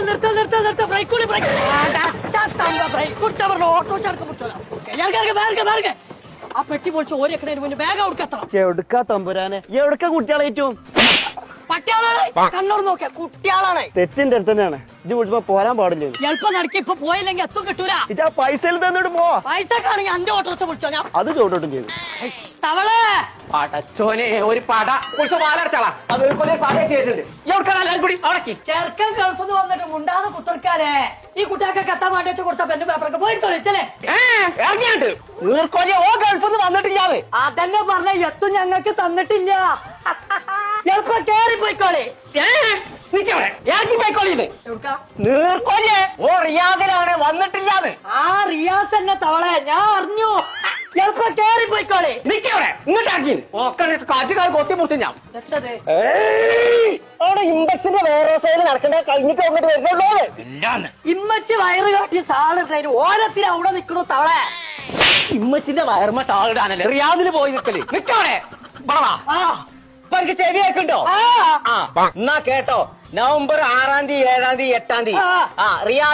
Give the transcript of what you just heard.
നിർത്ത ബ്രേക്ക് കൂടി break auto ചടക്കം പിടിച്ചോളാം. ആ പെട്ടി പൊളിച്ച് ഓരേക്കണേന് മുന്നേ ബാഗ് കൊടുക്കത്തണം. എവിടുക്കാ തമ്പുരാനെ, എവിടക്ക കുട്ടികളെ ഏറ്റവും പട്ടിയാളാണ്. കണ്ണൂർ നോക്കിയ കുട്ടിയാളാണ്. തെറ്റിന്റെ അടുത്ത് തന്നെയാണ്. ഇത് വിളിച്ചപ്പോ പോരാൻ പാടില്ല. എളുപ്പം നടക്കി ഇപ്പൊ പോയില്ലെങ്കിൽ എത്തും കിട്ടൂല. ഇതാ പൈസയിൽ തന്നിട്ട് പോവാ. പൈസക്കാണെങ്കിൽ അന്റെ ഓട്ടോറിക്ഷ വിളിച്ചോ ഞാൻ. അത് ചോട്ടോട്ടും ചെയ്തു. തവളെ പടച്ചോനെ ഒരു പട കുറിച്ച് വാലടച്ചാളാ. അതുപോലെ പട ചെയ്തിട്ടുണ്ട്. എവിടെക്കാണ് എല്ലാരും കൂടി അവിടേക്ക് ചെറുക്കൻ ഗൾഫിന്ന് വന്നിട്ട് മുണ്ടാതെ കുത്തർക്കാരെ ഈ കുട്ടിയൊക്കെ കെട്ടാൻ വേണ്ടി വെച്ച് കൊടുത്ത പെണ്ണും പേപ്പറൊക്കെ പോയി തൊളിച്ചല്ലേ ഇറങ്ങിയുണ്ട്. നീർക്കോലി ഓ ഗൾഫിന്ന് വന്നിട്ടില്ലാതെ അതന്നെ പറഞ്ഞ എത്തും ഞങ്ങൾക്ക് തന്നിട്ടില്ല. എളുപ്പം കേറി പോയിക്കോളെ. ഇറങ്ങി പോയിക്കോളിന്ന്. നീർക്കോലിയെ ഓ റിയാദിലാണ് വന്നിട്ടില്ലാന്ന്. ആ റിയാസ് എന്നെ തവളെ ഞാൻ അറിഞ്ഞു. എളുപ്പം കേറി പോയിക്കോളെ. നിക്കവിടെ ഇങ്ങോട്ട് ഇറങ്ങി ഒക്കെ കാറ്റുകാർ കൊത്തി മുറിച്ചു ഞാൻ. എത്തത് അവിടെ ഇമ്പക്സിന്റെ വേറെ സൈഡ് നടക്കണ്ട, കഴിഞ്ഞിട്ട് അങ്ങോട്ട് വരുന്നുള്ളൂ. ഇല്ലാന്ന് ഇമ്മച്ച് വയറ് കാട്ടി സാളിട്ടായിരുന്നു ഓരത്തിൽ അവിടെ നിക്കണു തവളെ. ഇമ്മച്ചിന്റെ വയർമ ടാളിടാനല്ലേ റിയാദിന് പോയി നിക്കല്. നിക്കവിടെ ആ ഇപ്പൊ എനിക്ക് ചെവി കേൾക്കുണ്ടോ? ആ എന്നാ കേട്ടോ, നവംബർ 6-ാം തീയതി 7-ാം തീയതി 8-ാം തീയതി റിയാദ്